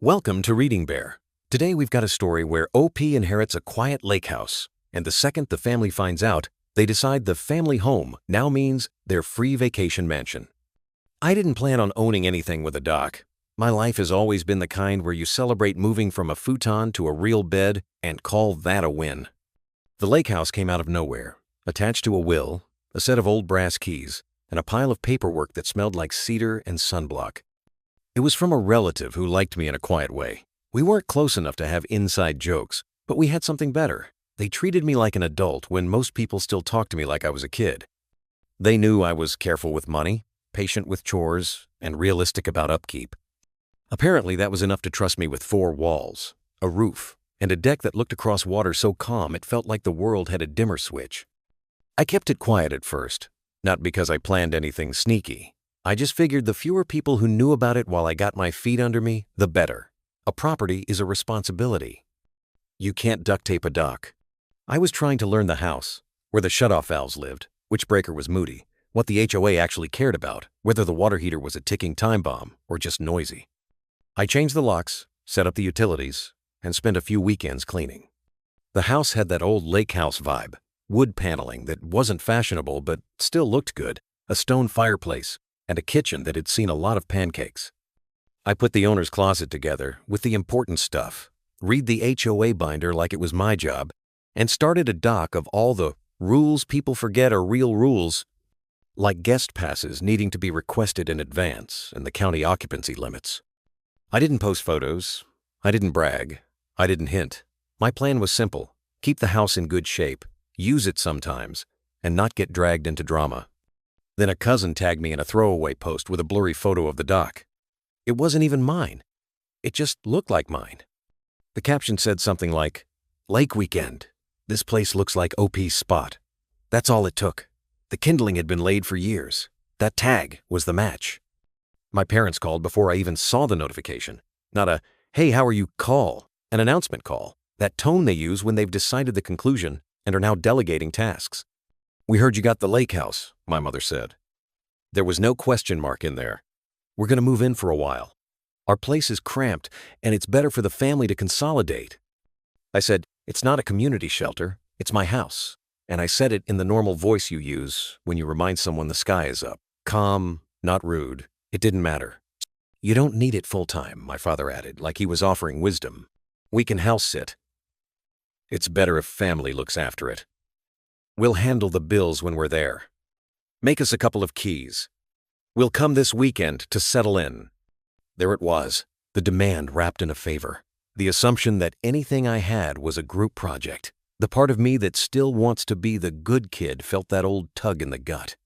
Welcome to Reading Bear. Today we've got a story where OP inherits a quiet lake house, and the second the family finds out, they decide the family home now means their free vacation mansion. I didn't plan on owning anything with a dock. My life has always been the kind where you celebrate moving from a futon to a real bed and call that a win. The lake house came out of nowhere, attached to a will, a set of old brass keys, and a pile of paperwork that smelled like cedar and sunblock. It was from a relative who liked me in a quiet way. We weren't close enough to have inside jokes, but we had something better. They treated me like an adult when most people still talked to me like I was a kid. They knew I was careful with money, patient with chores, and realistic about upkeep. Apparently that was enough to trust me with 4 walls, a roof, and a deck that looked across water so calm it felt like the world had a dimmer switch. I kept it quiet at first, not because I planned anything sneaky. I just figured the fewer people who knew about it while I got my feet under me, the better. A property is a responsibility. You can't duct tape a dock. I was trying to learn the house, where the shutoff valves lived, which breaker was moody, what the HOA actually cared about, whether the water heater was a ticking time bomb or just noisy. I changed the locks, set up the utilities, and spent a few weekends cleaning. The house had that old lake house vibe, wood paneling that wasn't fashionable but still looked good, a stone fireplace, and a kitchen that had seen a lot of pancakes. I put the owner's closet together with the important stuff, read the HOA binder like it was my job, and started a doc of all the rules people forget are real rules, like guest passes needing to be requested in advance and the county occupancy limits. I didn't post photos. I didn't brag. I didn't hint. My plan was simple: keep the house in good shape, use it sometimes, and not get dragged into drama. Then a cousin tagged me in a throwaway post with a blurry photo of the dock. It wasn't even mine. It just looked like mine. The caption said something like, "Lake weekend. This place looks like OP's spot." That's all it took. The kindling had been laid for years. That tag was the match. My parents called before I even saw the notification. Not a, "Hey, how are you?" call, an announcement call, that tone they use when they've decided the conclusion and are now delegating tasks. "We heard you got the lake house," my mother said. There was no question mark in there. "We're going to move in for a while. Our place is cramped, and it's better for the family to consolidate." I said, "It's not a community shelter. It's my house." And I said it in the normal voice you use when you remind someone the sky is up. Calm, not rude. It didn't matter. "You don't need it full-time," my father added, like he was offering wisdom. "We can house sit. It's better if family looks after it. We'll handle the bills when we're there. Make us a couple of keys. We'll come this weekend to settle in." There it was, the demand wrapped in a favor. The assumption that anything I had was a group project. The part of me that still wants to be the good kid felt that old tug in the gut.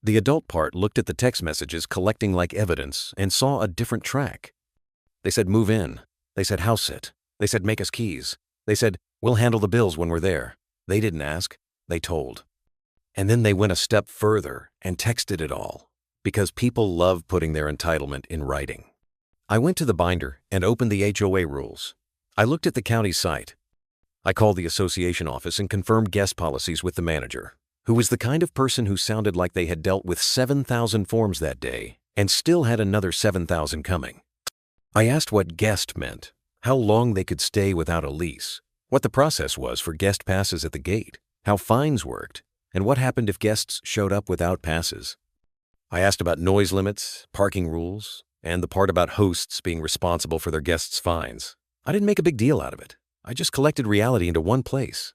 The adult part looked at the text messages collecting like evidence and saw a different track. They said move in. They said house sit. They said make us keys. They said we'll handle the bills when we're there. They didn't ask. They told. And then they went a step further and texted it all, because people love putting their entitlement in writing. I went to the binder and opened the HOA rules. I looked at the county site. I called the association office and confirmed guest policies with the manager, who was the kind of person who sounded like they had dealt with 7,000 forms that day and still had another 7,000 coming. I asked what guest meant, how long they could stay without a lease, what the process was for guest passes at the gate, how fines worked, and what happened if guests showed up without passes. I asked about noise limits, parking rules, and the part about hosts being responsible for their guests' fines. I didn't make a big deal out of it. I just collected reality into one place.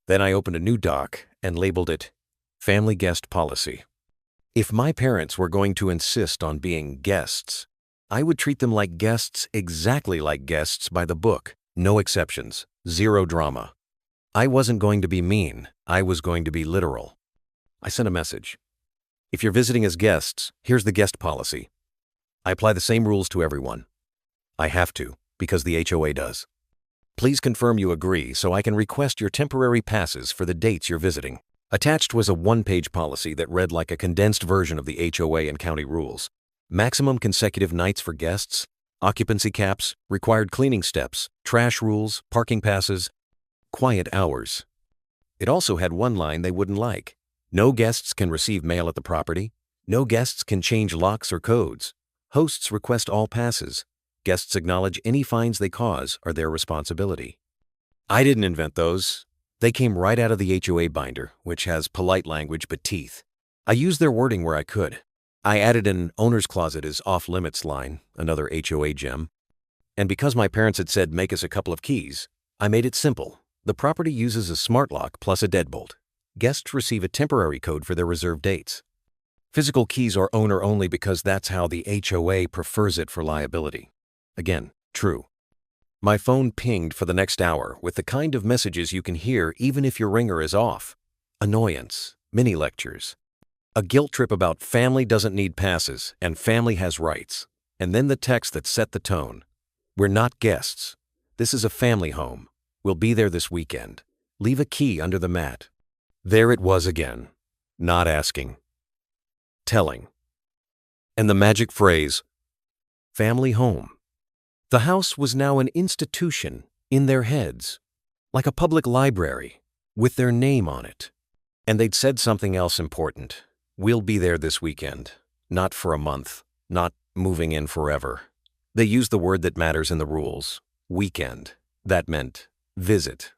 Then I opened a new doc and labeled it Family Guest Policy. If my parents were going to insist on being guests, I would treat them like guests, exactly like guests by the book. No exceptions, zero drama. I wasn't going to be mean. I was going to be literal. I sent a message. If you're visiting as guests, here's the guest policy. I apply the same rules to everyone. I have to, because the HOA does. Please confirm you agree so I can request your temporary passes for the dates you're visiting. Attached was a 1-page policy that read like a condensed version of the HOA and county rules. Maximum consecutive nights for guests, occupancy caps, required cleaning steps, trash rules, parking passes, quiet hours. It also had one line they wouldn't like. No guests can receive mail at the property. No guests can change locks or codes. Hosts request all passes. Guests acknowledge any fines they cause are their responsibility. I didn't invent those. They came right out of the HOA binder, which has polite language but teeth. I used their wording where I could. I added an owner's closet is off-limits line, another HOA gem. And because my parents had said make us a couple of keys, I made it simple. The property uses a smart lock plus a deadbolt. Guests receive a temporary code for their reserved dates. Physical keys are owner only because that's how the HOA prefers it for liability. Again, true. My phone pinged for the next hour with the kind of messages you can hear even if your ringer is off. Annoyance, mini lectures, a guilt trip about family doesn't need passes and family has rights, and then the text that set the tone. We're not guests. This is a family home. We'll be there this weekend. Leave a key under the mat. There it was again. Not asking. Telling. And the magic phrase, family home. The house was now an institution in their heads, like a public library, with their name on it. And they'd said something else important. We'll be there this weekend. Not for a month. Not moving in forever. They used the word that matters in the rules. Weekend. That meant visit.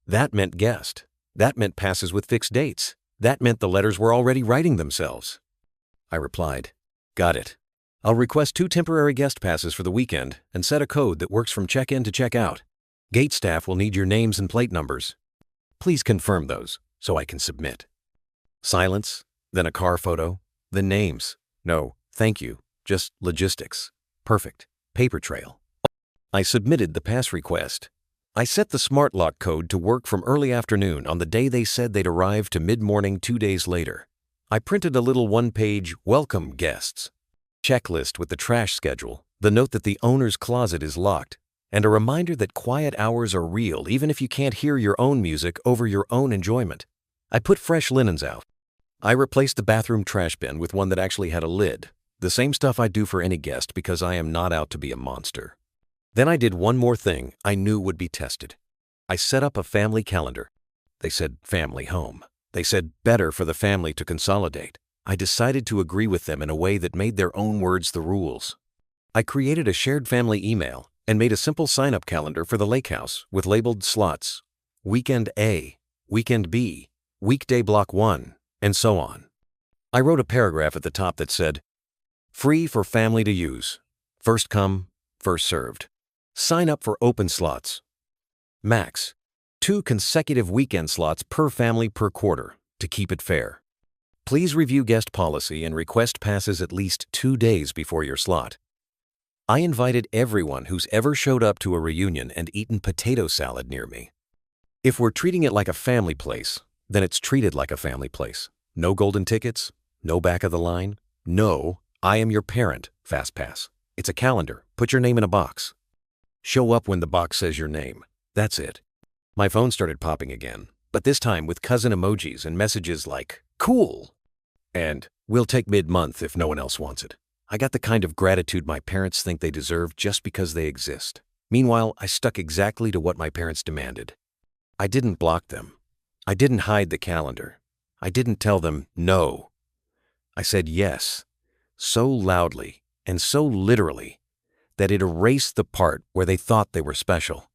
That meant guest. That meant passes with fixed dates. That meant the letters were already writing themselves. I replied, got it. I'll request 2 temporary guest passes for the weekend and set a code that works from check-in to check-out. Gate staff will need your names and plate numbers. Please confirm those so I can submit. Silence, then a car photo, then names. No, thank you, just logistics. Perfect. Paper trail. I submitted the pass request. I set the smart lock code to work from early afternoon on the day they said they'd arrive to mid-morning 2 days later. I printed a little one-page welcome guests checklist with the trash schedule, the note that the owner's closet is locked, and a reminder that quiet hours are real even if you can't hear your own music over your own enjoyment. I put fresh linens out. I replaced the bathroom trash bin with one that actually had a lid, the same stuff I'd do for any guest because I am not out to be a monster. Then I did one more thing I knew would be tested. I set up a family calendar. They said family home. They said better for the family to consolidate. I decided to agree with them in a way that made their own words the rules. I created a shared family email and made a simple sign-up calendar for the lake house with labeled slots, Weekend A, Weekend B, Weekday Block 1, and so on. I wrote a paragraph at the top that said, free for family to use. First come, first served. Sign up for open slots. Max, 2 consecutive weekend slots per family per quarter to keep it fair. Please review guest policy and request passes at least 2 days before your slot. I invited everyone who's ever showed up to a reunion and eaten potato salad near me. If we're treating it like a family place, then it's treated like a family place. No golden tickets, no back of the line, no, I am your parent, fast pass. It's a calendar, put your name in a box. Show up when the box says your name. That's it. My phone started popping again, but this time with cousin emojis and messages like, cool, and we'll take mid-month if no one else wants it. I got the kind of gratitude my parents think they deserve just because they exist. Meanwhile, I stuck exactly to what my parents demanded. I didn't block them. I didn't hide the calendar. I didn't tell them no. I said yes, so loudly and so literally that it erased the part where they thought they were special.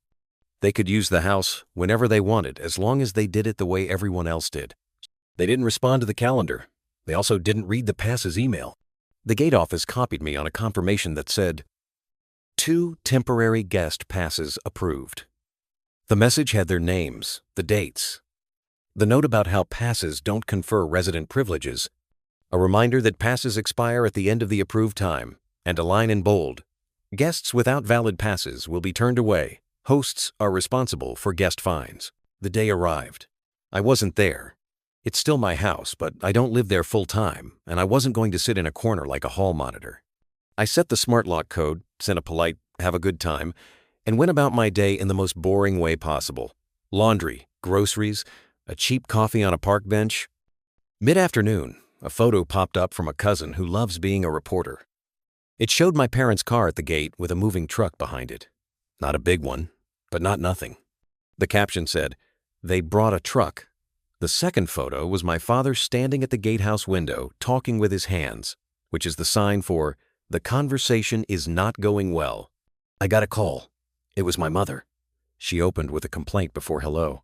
They could use the house whenever they wanted as long as they did it the way everyone else did. They didn't respond to the calendar. They also didn't read the passes email. The gate office copied me on a confirmation that said, 2 temporary guest passes approved. The message had their names, the dates, the note about how passes don't confer resident privileges, a reminder that passes expire at the end of the approved time, and a line in bold, guests without valid passes will be turned away. Hosts are responsible for guest fines. The day arrived. I wasn't there. It's still my house, but I don't live there full time, and I wasn't going to sit in a corner like a hall monitor. I set the smart lock code, sent a polite, have a good time, and went about my day in the most boring way possible. Laundry, groceries, a cheap coffee on a park bench. Mid-afternoon, a photo popped up from a cousin who loves being a reporter. It showed my parents' car at the gate with a moving truck behind it. Not a big one, but not nothing. The caption said, they brought a truck. The second photo was my father standing at the gatehouse window talking with his hands, which is the sign for the conversation is not going well. I got a call. It was my mother. She opened with a complaint before hello.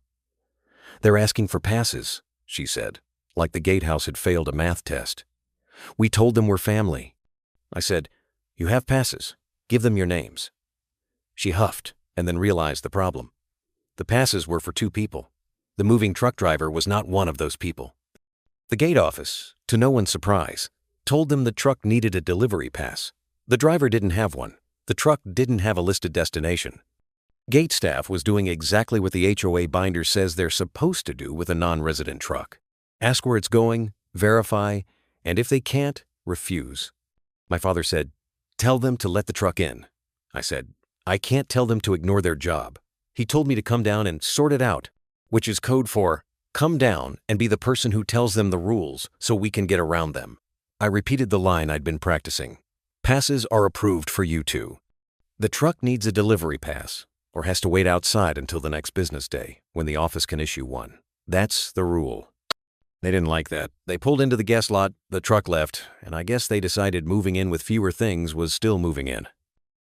They're asking for passes, she said, like the gatehouse had failed a math test. We told them we're family. I said, you have passes. Give them your names. She huffed and then realized the problem. The passes were for 2 people. The moving truck driver was not one of those people. The gate office, to no one's surprise, told them the truck needed a delivery pass. The driver didn't have one. The truck didn't have a listed destination. Gate staff was doing exactly what the HOA binder says they're supposed to do with a non-resident truck. Ask where it's going, verify, and if they can't, refuse. My father said, tell them to let the truck in. I said, I can't tell them to ignore their job. He told me to come down and sort it out, which is code for come down and be the person who tells them the rules so we can get around them. I repeated the line I'd been practicing. Passes are approved for you two. The truck needs a delivery pass or has to wait outside until the next business day when the office can issue one. That's the rule. They didn't like that. They pulled into the guest lot, the truck left, and I guess they decided moving in with fewer things was still moving in.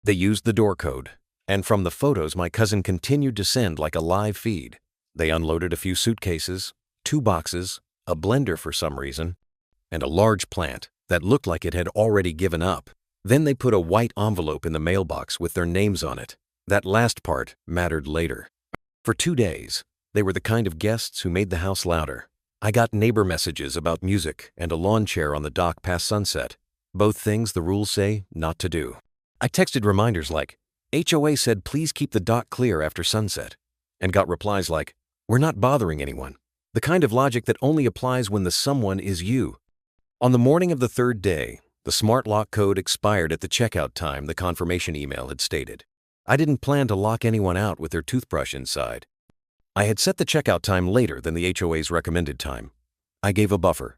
They used the door code, and from the photos my cousin continued to send like a live feed. They unloaded a few suitcases, 2 boxes, a blender for some reason, and a large plant that looked like it had already given up. Then they put a white envelope in the mailbox with their names on it. That last part mattered later. For 2 days, they were the kind of guests who made the house louder. I got neighbor messages about music and a lawn chair on the dock past sunset, both things the rules say not to do. I texted reminders like, HOA said please keep the dock clear after sunset, and got replies like, we're not bothering anyone. The kind of logic that only applies when the someone is you. On the morning of the 3rd day, the smart lock code expired at the checkout time the confirmation email had stated. I didn't plan to lock anyone out with their toothbrush inside. I had set the checkout time later than the HOA's recommended time. I gave a buffer.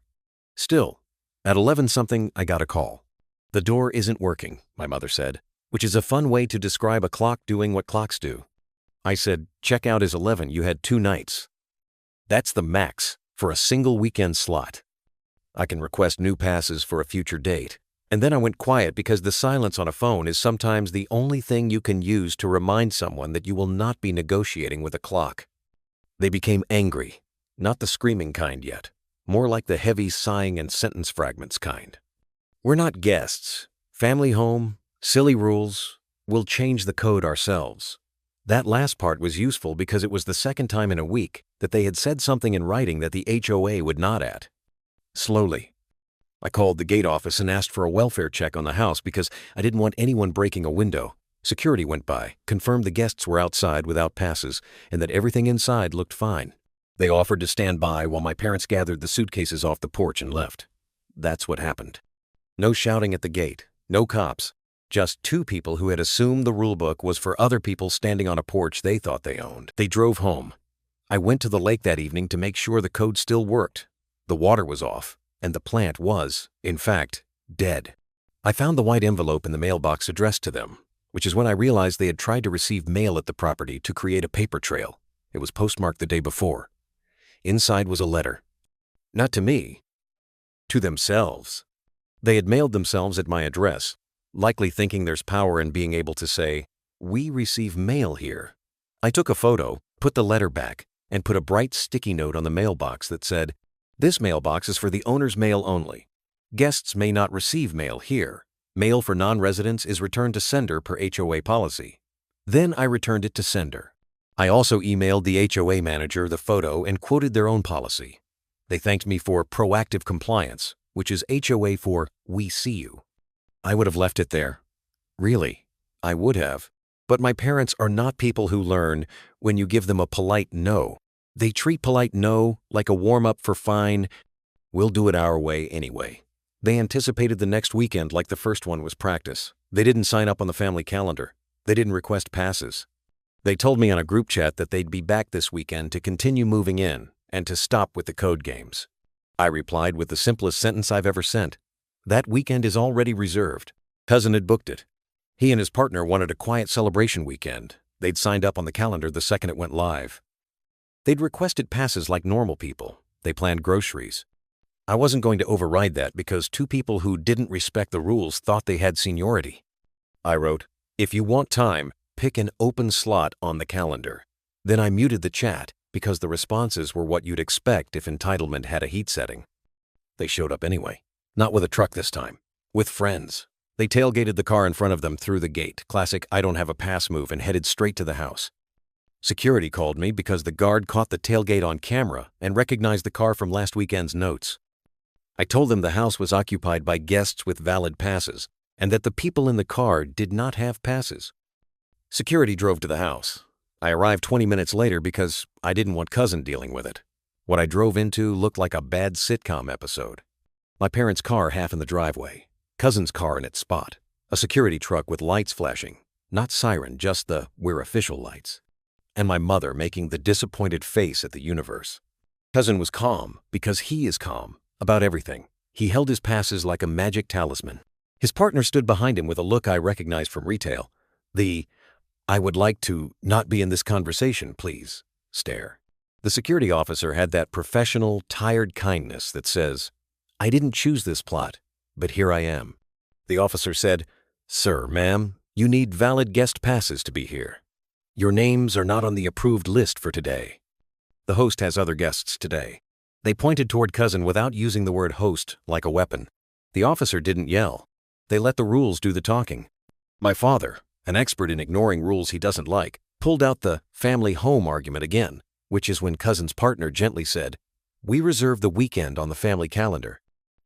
Still, at 11-something, I got a call. The door isn't working, my mother said, which is a fun way to describe a clock doing what clocks do. I said, checkout is 11, you had 2 nights. That's the max for a single weekend slot. I can request new passes for a future date. And then I went quiet because the silence on a phone is sometimes the only thing you can use to remind someone that you will not be negotiating with a clock. They became angry, not the screaming kind yet, more like the heavy sighing and sentence fragments kind. We're not guests. Family home, silly rules, we'll change the code ourselves. That last part was useful because it was the 2nd time in a week that they had said something in writing that the HOA would nod at. Slowly, I called the gate office and asked for a welfare check on the house because I didn't want anyone breaking a window. Security went by, confirmed the guests were outside without passes, and that everything inside looked fine. They offered to stand by while my parents gathered the suitcases off the porch and left. That's what happened. No shouting at the gate, no cops, just 2 people who had assumed the rulebook was for other people standing on a porch they thought they owned. They drove home. I went to the lake that evening to make sure the code still worked. The water was off, and the plant was, in fact, dead. I found the white envelope in the mailbox addressed to them, which is when I realized they had tried to receive mail at the property to create a paper trail. It was postmarked the day before. Inside was a letter. Not to me, to themselves. They had mailed themselves at my address, likely thinking there's power in being able to say, we receive mail here. I took a photo, put the letter back, and put a bright sticky note on the mailbox that said, this mailbox is for the owner's mail only. Guests may not receive mail here. Mail for non-residents is returned to sender per HOA policy. Then I returned it to sender. I also emailed the HOA manager the photo and quoted their own policy. They thanked me for proactive compliance, which is HOA for we see you. I would have left it there. Really, I would have. But my parents are not people who learn when you give them a polite no. They treat polite no like a warm-up for fine, we'll do it our way anyway. They anticipated the next weekend like the first one was practice. They didn't sign up on the family calendar. They didn't request passes. They told me on a group chat that they'd be back this weekend to continue moving in and to stop with the code games. I replied with the simplest sentence I've ever sent. That weekend is already reserved. Cousin had booked it. He and his partner wanted a quiet celebration weekend. They'd signed up on the calendar the second it went live. They'd requested passes like normal people. They planned groceries. I wasn't going to override that because 2 people who didn't respect the rules thought they had seniority. I wrote, If you want time, pick an open slot on the calendar. Then I muted the chat because the responses were what you'd expect if entitlement had a heat setting. They showed up anyway. Not with a truck this time. With friends. They tailgated the car in front of them through the gate, classic I don't have a pass move, and headed straight to the house. Security called me because the guard caught the tailgate on camera and recognized the car from last weekend's notes. I told them the house was occupied by guests with valid passes and that the people in the car did not have passes. Security drove to the house. I arrived 20 minutes later because I didn't want Cousin dealing with it. What I drove into looked like a bad sitcom episode. My parents' car half in the driveway, Cousin's car in its spot, a security truck with lights flashing, not siren, just the "we're official" lights, and my mother making the disappointed face at the universe. Cousin was calm because he is calm about everything. He held his passes like a magic talisman. His partner stood behind him with a look I recognized from retail. The "I would like to not be in this conversation, please" stare. The security officer had that professional, tired kindness that says, "I didn't choose this plot, but here I am." The officer said, "Sir, ma'am, you need valid guest passes to be here. Your names are not on the approved list for today. The host has other guests today." They pointed toward Cousin without using the word host like a weapon. The officer didn't yell. They let the rules do the talking. My father, an expert in ignoring rules he doesn't like, pulled out the family home argument again, which is when Cousin's partner gently said, "We reserve the weekend on the family calendar.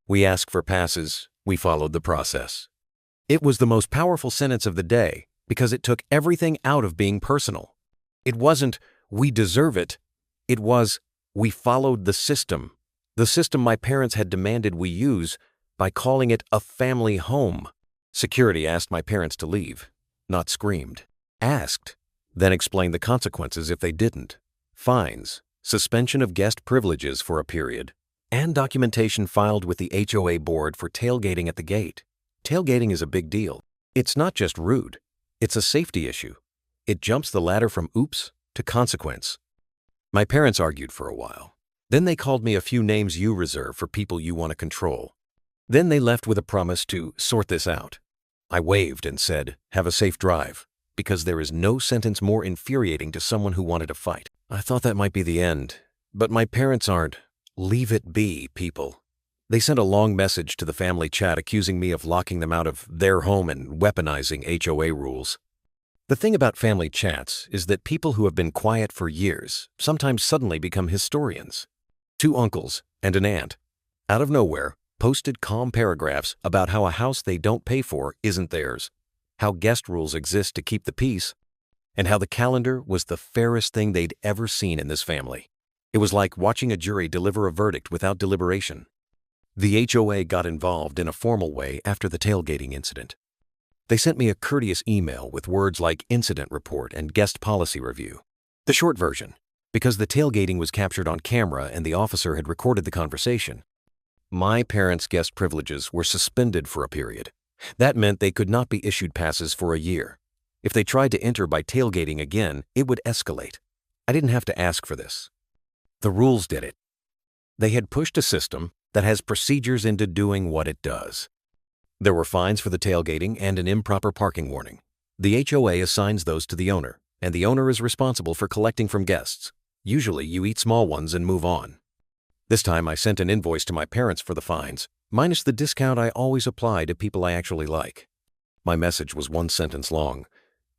We ask for passes. We followed the process." It was the most powerful sentence of the day because it took everything out of being personal. It wasn't, "We deserve it." It was, "We followed the system my parents had demanded we use by calling it a family home." Security asked my parents to leave, not screamed. Asked, then explained the consequences if they didn't. Fines, suspension of guest privileges for a period, and documentation filed with the HOA board for tailgating at the gate. Tailgating is a big deal. It's not just rude. It's a safety issue. It jumps the ladder from oops to consequence. My parents argued for a while. Then they called me a few names you reserve for people you want to control. Then they left with a promise to sort this out. I waved and said, "Have a safe drive," because there is no sentence more infuriating to someone who wanted to fight. I thought that might be the end, but my parents aren't leave it be people. They sent a long message to the family chat accusing me of locking them out of their home and weaponizing HOA rules. The thing about family chats is that people who have been quiet for years sometimes suddenly become historians. 2 uncles and an aunt, out of nowhere, posted calm paragraphs about how a house they don't pay for isn't theirs, how guest rules exist to keep the peace, and how the calendar was the fairest thing they'd ever seen in this family. It was like watching a jury deliver a verdict without deliberation. The HOA got involved in a formal way after the tailgating incident. They sent me a courteous email with words like incident report and guest policy review. The short version, because the tailgating was captured on camera and the officer had recorded the conversation. My parents' guest privileges were suspended for a period. That meant they could not be issued passes for a year. If they tried to enter by tailgating again, it would escalate. I didn't have to ask for this. The rules did it. They had pushed a system that has procedures into doing what it does. There were fines for the tailgating and an improper parking warning. The HOA assigns those to the owner, and the owner is responsible for collecting from guests. Usually you eat small ones and move on. This time I sent an invoice to my parents for the fines, minus the discount I always apply to people I actually like. My message was 1 sentence long.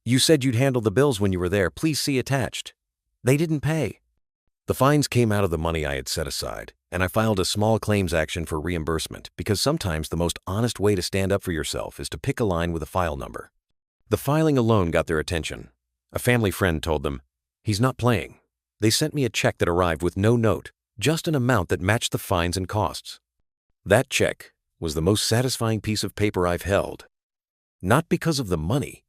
"You said you'd handle the bills when you were there. Please see attached." They didn't pay. The fines came out of the money I had set aside, and I filed a small claims action for reimbursement because sometimes the most honest way to stand up for yourself is to pick a line with a file number. The filing alone got their attention. A family friend told them, "He's not playing." They sent me a check that arrived with no note, just an amount that matched the fines and costs. That check was the most satisfying piece of paper I've held. Not because of the money,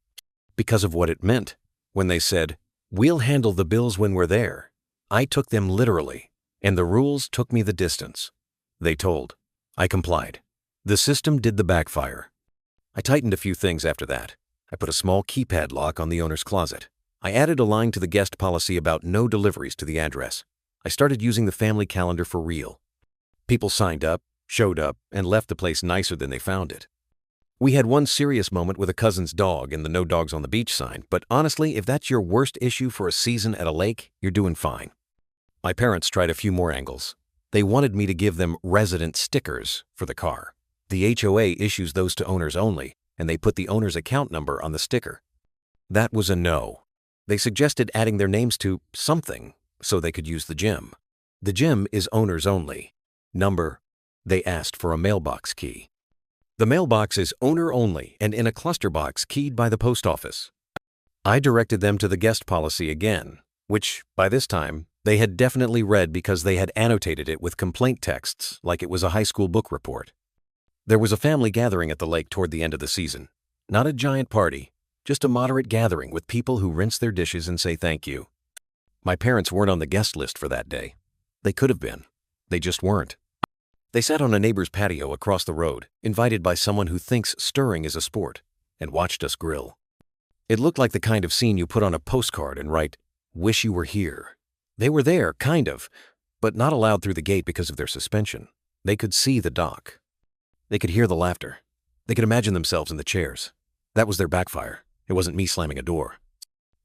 because of what it meant. When they said, "We'll handle the bills when we're there," I took them literally, and the rules took me the distance. They told. I complied. The system did the backfire. I tightened a few things after that. I put a small keypad lock on the owner's closet. I added a line to the guest policy about no deliveries to the address. I started using the family calendar for real. People signed up, showed up, and left the place nicer than they found it. We had one serious moment with a cousin's dog and the no dogs on the beach sign, but honestly, if that's your worst issue for a season at a lake, you're doing fine. My parents tried a few more angles. They wanted me to give them resident stickers for the car. The HOA issues those to owners only, and they put the owner's account number on the sticker. That was a no. They suggested adding their names to something so they could use the gym. The gym is owners only. Number, they asked for a mailbox key. The mailbox is owner only and in a cluster box keyed by the post office. I directed them to the guest policy again, which, by this time, they had definitely read because they had annotated it with complaint texts like it was a high school book report. There was a family gathering at the lake toward the end of the season. Not a giant party, just a moderate gathering with people who rinse their dishes and say thank you. My parents weren't on the guest list for that day. They could have been. They just weren't. They sat on a neighbor's patio across the road, invited by someone who thinks stirring is a sport, and watched us grill. It looked like the kind of scene you put on a postcard and write, "Wish you were here." They were there, kind of, but not allowed through the gate because of their suspension. They could see the dock. They could hear the laughter. They could imagine themselves in the chairs. That was their backfire. It wasn't me slamming a door.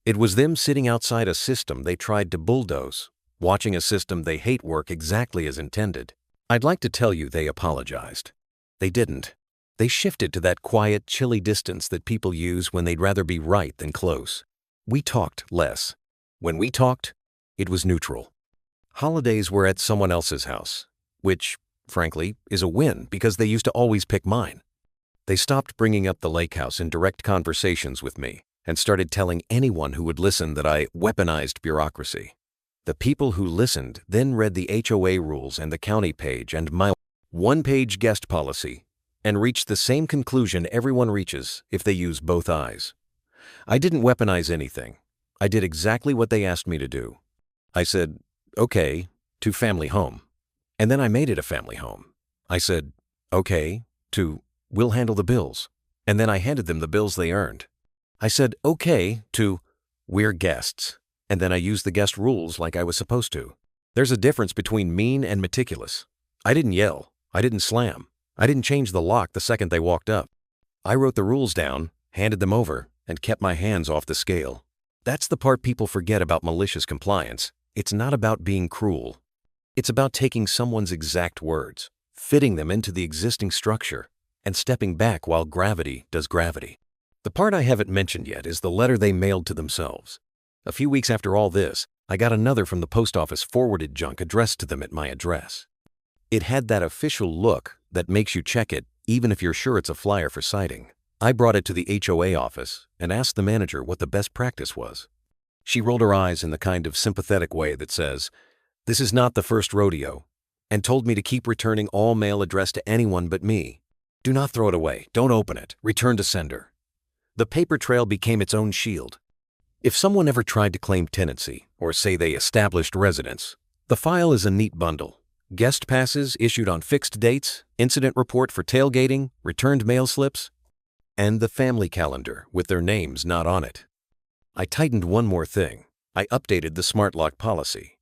It was them sitting outside a system they tried to bulldoze, watching a system they hate work exactly as intended. I'd like to tell you they apologized. They didn't. They shifted to that quiet, chilly distance that people use when they'd rather be right than close. We talked less. When we talked, it was neutral. Holidays were at someone else's house, which, frankly, is a win because they used to always pick mine. They stopped bringing up the lake house in direct conversations with me and started telling anyone who would listen that I weaponized bureaucracy. The people who listened then read the HOA rules and the county page and my one-page guest policy and reached the same conclusion everyone reaches if they use both eyes. I didn't weaponize anything. I did exactly what they asked me to do. I said, "Okay," to family home. And then I made it a family home. I said, "Okay," to "We'll handle the bills." And then I handed them the bills they earned. I said, "Okay," to "We're guests." And then I used the guest rules like I was supposed to. There's a difference between mean and meticulous. I didn't yell. I didn't slam. I didn't change the lock the second they walked up. I wrote the rules down, handed them over, and kept my hands off the scale. That's the part people forget about malicious compliance. It's not about being cruel. It's about taking someone's exact words, fitting them into the existing structure, and stepping back while gravity does gravity. The part I haven't mentioned yet is the letter they mailed to themselves. A few weeks after all this, I got another from the post office forwarded junk addressed to them at my address. It had that official look that makes you check it even if you're sure it's a flyer for citing. I brought it to the HOA office and asked the manager what the best practice was. She rolled her eyes in the kind of sympathetic way that says, "This is not the first rodeo," and told me to keep returning all mail addressed to anyone but me. Do not throw it away. Don't open it. Return to sender. The paper trail became its own shield. If someone ever tried to claim tenancy or say they established residence, the file is a neat bundle. Guest passes issued on fixed dates, incident report for tailgating, returned mail slips, and the family calendar with their names not on it. I tightened one more thing. I updated the smart lock policy.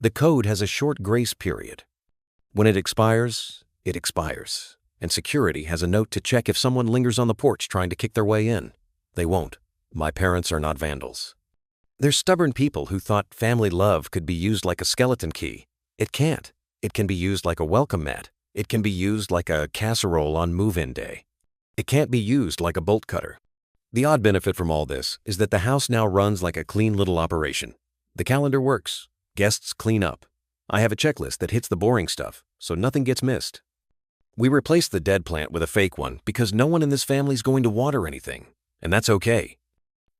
The code has a short grace period. When it expires, and security has a note to check if someone lingers on the porch trying to kick their way in. They won't. My parents are not vandals. They're stubborn people who thought family love could be used like a skeleton key. It can't. It can be used like a welcome mat. It can be used like a casserole on move-in day. It can't be used like a bolt cutter. The odd benefit from all this is that the house now runs like a clean little operation. The calendar works. Guests clean up. I have a checklist that hits the boring stuff, so nothing gets missed. We replaced the dead plant with a fake one because no one in this family's going to water anything, and that's okay.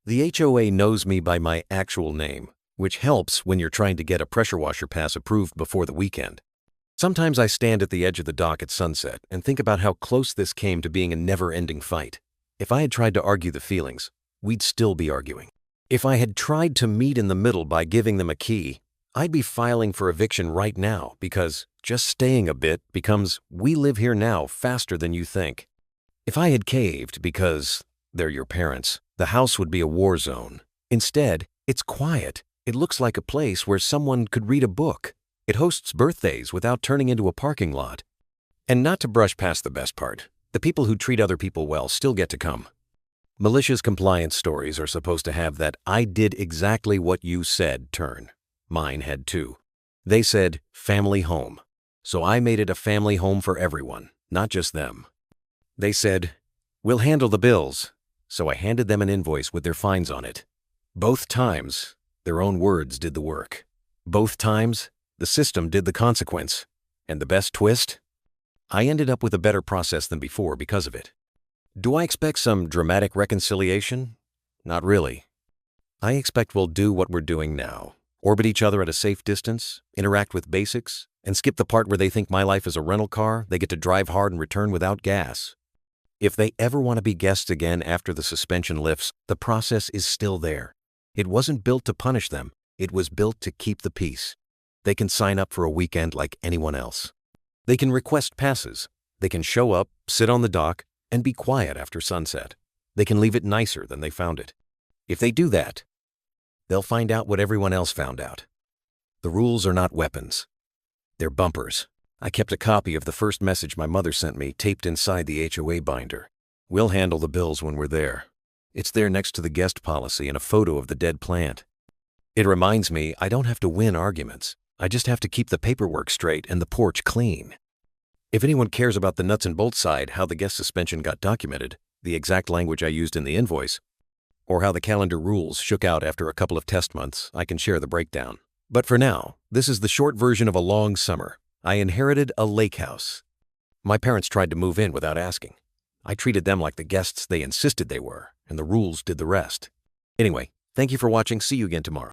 The HOA knows me by my actual name, which helps when you're trying to get a pressure washer pass approved before the weekend. Sometimes I stand at the edge of the dock at sunset and think about how close this came to being a never-ending fight. If I had tried to argue the feelings, we'd still be arguing. If I had tried to meet in the middle by giving them a key, I'd be filing for eviction right now because just staying a bit becomes "we live here now" faster than you think. If I had caved because they're your parents, the house would be a war zone. Instead, it's quiet. It looks like a place where someone could read a book. It hosts birthdays without turning into a parking lot. And not to brush past the best part, The people who treat other people well still get to come. Malicious compliance stories are supposed to have that "I did exactly what you said" turn. Mine had too. They said, "family home." So I made it a family home for everyone, not just them. They said, "We'll handle the bills." So I handed them an invoice with their fines on it. Both times, their own words did the work. Both times, the system did the consequence. And the best twist? I ended up with a better process than before because of it. Do I expect some dramatic reconciliation? Not really. I expect we'll do what we're doing now. Orbit each other at a safe distance, interact with basics, and skip the part where they think my life is a rental car they get to drive hard and return without gas. If they ever want to be guests again after the suspension lifts, the process is still there. It wasn't built to punish them. It was built to keep the peace. They can sign up for a weekend like anyone else. They can request passes. They can show up, sit on the dock, and be quiet after sunset. They can leave it nicer than they found it. If they do that, they'll find out what everyone else found out. The rules are not weapons. They're bumpers. I kept a copy of the first message my mother sent me taped inside the HOA binder. "We'll handle the bills when we're there." It's there next to the guest policy and a photo of the dead plant. It reminds me I don't have to win arguments. I just have to keep the paperwork straight and the porch clean. If anyone cares about the nuts and bolts side, how the guest suspension got documented, the exact language I used in the invoice, or how the calendar rules shook out after a couple of test months, I can share the breakdown. But for now, this is the short version of a long summer. I inherited a lake house. My parents tried to move in without asking. I treated them like the guests they insisted they were, and the rules did the rest. Anyway, thank you for watching. See you again tomorrow.